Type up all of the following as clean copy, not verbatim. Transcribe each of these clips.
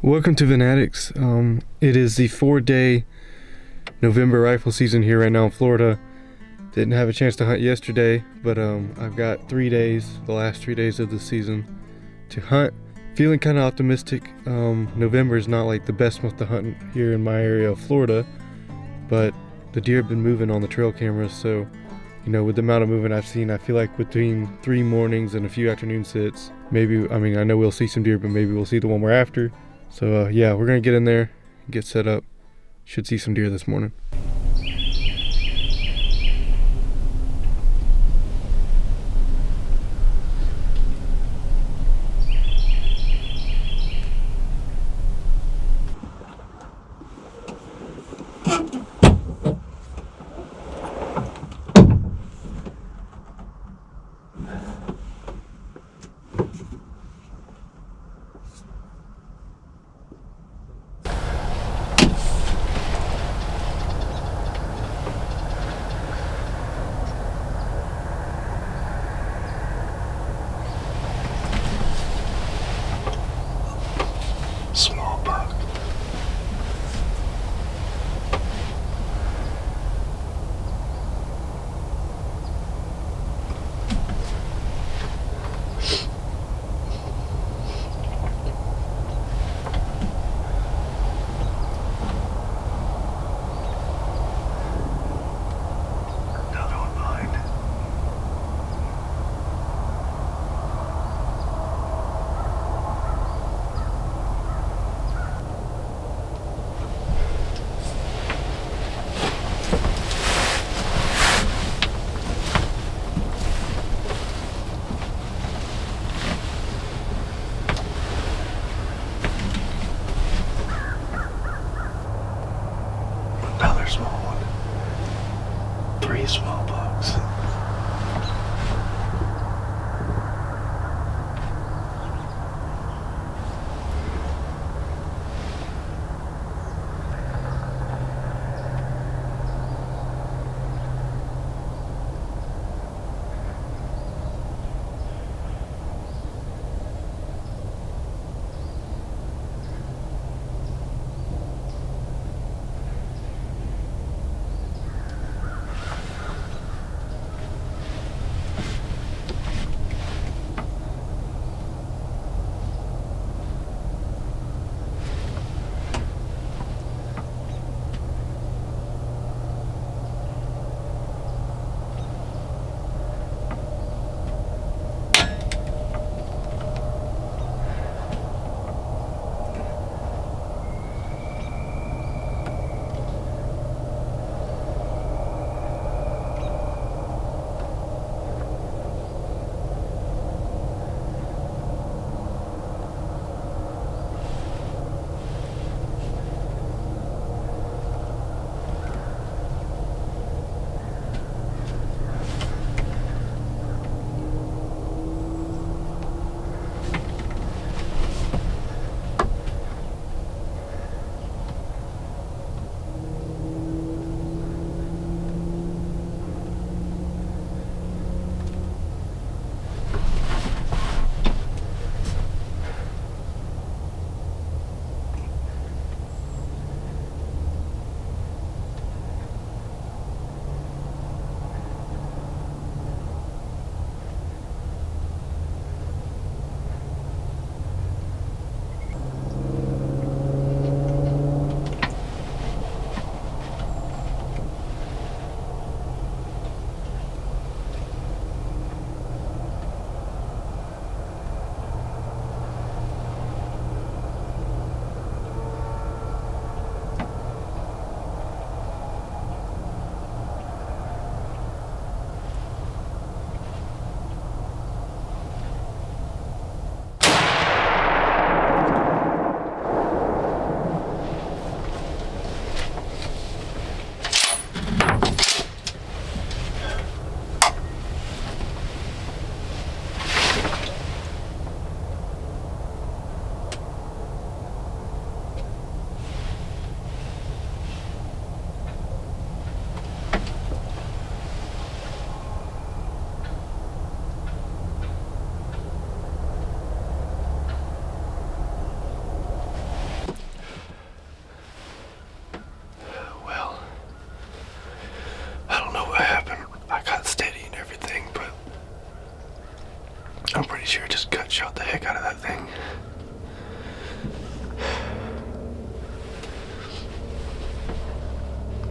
Welcome to Fanatics. It is the 4-day November rifle season here right now in Florida. Didn't have a chance to hunt yesterday, but I've got 3 days, the last 3 days of the season to hunt. Feeling kind of optimistic. November is not like the best month to hunt here in my area of Florida, but the deer have been moving on the trail cameras, so with the amount of movement I've seen, I feel like between 3 mornings and a few afternoon sits, maybe, I know we'll see some deer, but maybe we'll see the one we're after. So yeah, we're gonna get in there, get set up. Should see some deer this morning. Small buck. Another one behind. Another small one. 3 small bucks.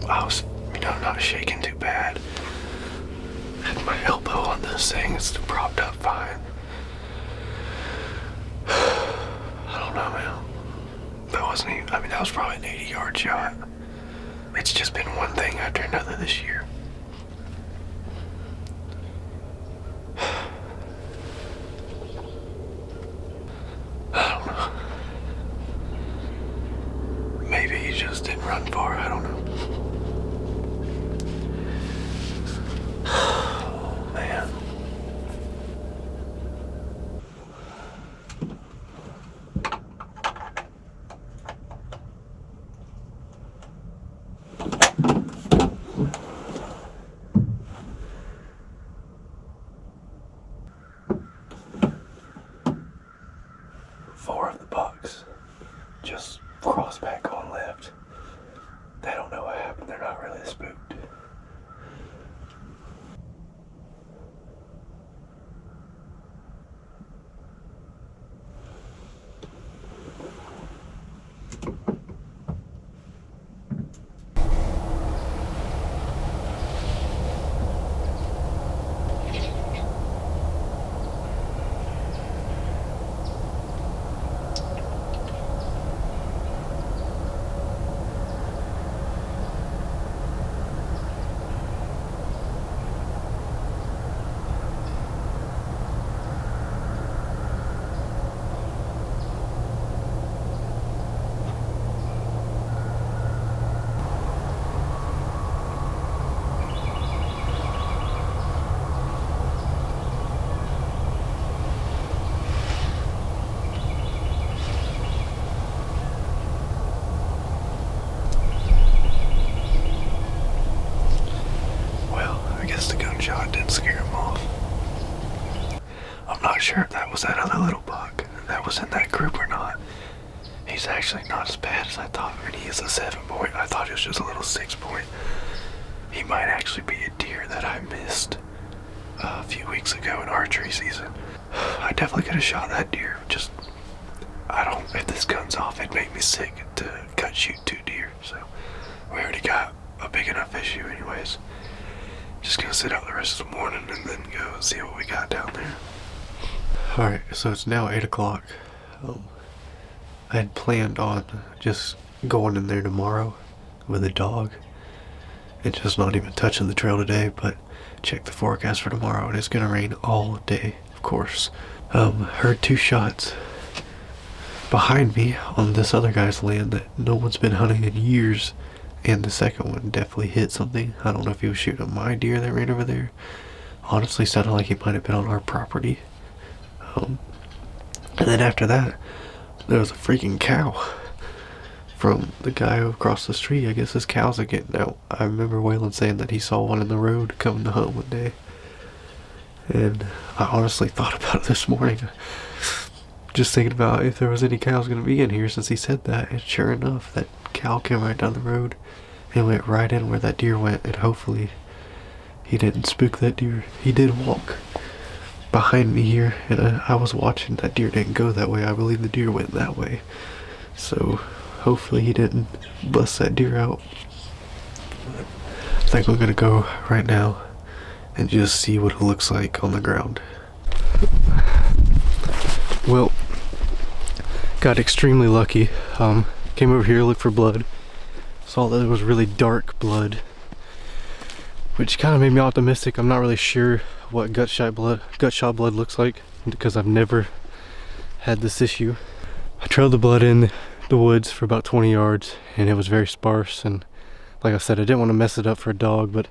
I was, not shaking too bad. Had my elbow on this thing, it's propped up fine. I don't know, man. That wasn't even, that was probably an 80-yard shot. It's just been one thing after another this year. I don't know. Maybe he just didn't run far, I don't know. Oh, man. Four of the bucks just crossed back on left. They don't know what happened. They're not really spooked. The gunshot did scare him off. I'm not sure if that was that other little buck that was in that group or not. He's actually not as bad as I thought. He is a 7-point. I thought it was just a little 6-point. He might actually be a deer that I missed a few weeks ago in archery season. I definitely could have shot that deer. Just, if this gun's off, it'd make me sick to cut shoot 2 deer. So we already got a big enough issue anyways. Just gonna sit out the rest of the morning and then go see what we got down there. Alright, so it's now 8 o'clock. I had planned on just going in there tomorrow with a dog and just not even touching the trail today, but check the forecast for tomorrow and it's gonna rain all day, of course. Heard 2 shots behind me on this other guy's land that no one's been hunting in years. And the second one definitely hit something. I don't know if he was shooting at my deer that ran over there. Honestly, sounded like he might have been on our property. And then after that, there was a freaking cow from the guy across the street. I guess his cows are getting out. I remember Waylon saying that he saw one in the road coming to hunt one day. And I honestly thought about it this morning. Just thinking about if there was any cows going to be in here since he said that. And sure enough, that cow came right down the road and went right in where that deer went, and hopefully he didn't spook that deer. He did walk behind me here, and I was watching. That deer didn't go that way. I believe the deer went that way, so hopefully he didn't bust that deer out. I think I'm gonna go right now and just see what it looks like on the ground. Well, got extremely lucky. Came over here, looked for blood, saw that it was really dark blood, which kind of made me optimistic. I'm not really sure what gut shot blood looks like because I've never had this issue. I trailed the blood in the woods for about 20 yards and it was very sparse, and like I said, I didn't want to mess it up for a dog, but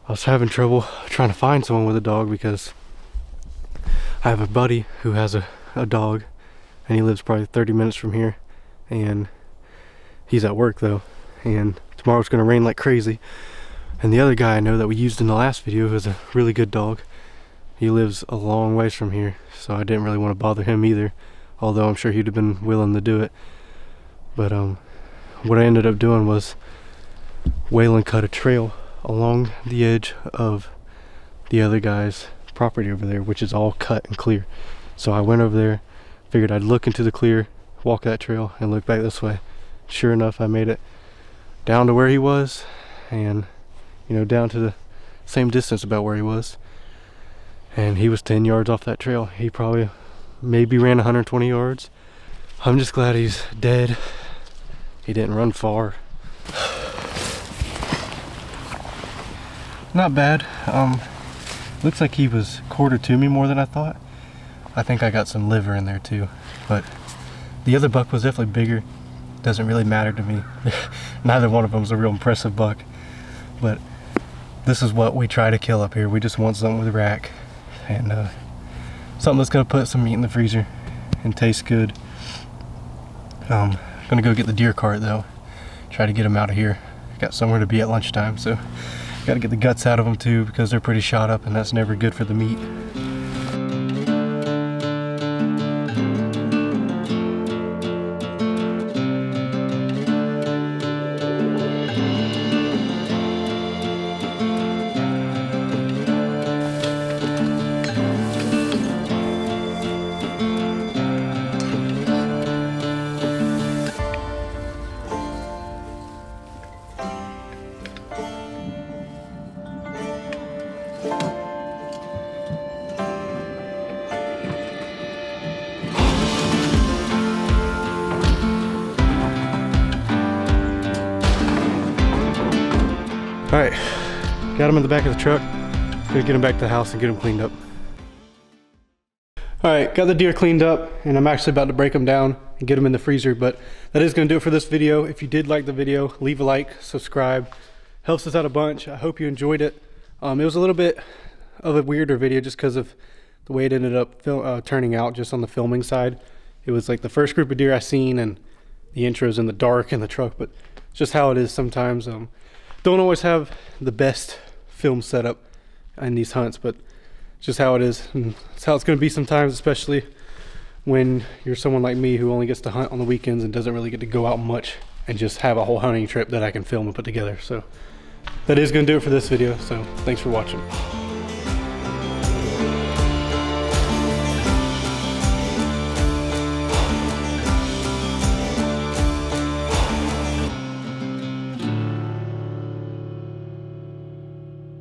I was having trouble trying to find someone with a dog because I have a buddy who has a dog and he lives probably 30 minutes from here, and he's at work though, and tomorrow's gonna rain like crazy. And the other guy I know that we used in the last video is a really good dog. He lives a long ways from here, so I didn't really want to bother him either, although I'm sure he'd have been willing to do it. But what I ended up doing was Waylon cut a trail along the edge of the other guy's property over there, which is all cut and clear. So I went over there, figured I'd look into the clear, walk that trail, and look back this way. Sure enough, I made it down to where he was, and you know, down to the same distance about where he was. And he was 10 yards off that trail. He probably maybe ran 120 yards. I'm just glad he's dead. He didn't run far. Not bad. Looks like he was quartered to me more than I thought. I think I got some liver in there too, but the other buck was definitely bigger. Doesn't really matter to me. Neither one of them was a real impressive buck, but this is what we try to kill up here. We just want something with rack, and something that's gonna put some meat in the freezer and taste good. Gonna go get the deer cart though. Try to get them out of here. Got somewhere to be at lunchtime, so got to get the guts out of them too, because they're pretty shot up and that's never good for the meat. All right, got him in the back of the truck. Gonna get him back to the house and get him cleaned up. All right, got the deer cleaned up, and I'm actually about to break them down and get them in the freezer, but that is gonna do it for this video. If you did like the video, leave a like, subscribe. Helps us out a bunch. I hope you enjoyed it. It was a little bit of a weirder video just because of the way it ended up turning out just on the filming side. It was like the first group of deer I seen, and the intro's in the dark in the truck, but it's just how it is sometimes. Don't always have the best film setup in these hunts, but it's just how it is, and it's how it's going to be sometimes, especially when you're someone like me who only gets to hunt on the weekends and doesn't really get to go out much and just have a whole hunting trip that I can film and put together. So that is going to do it for this video, so thanks for watching.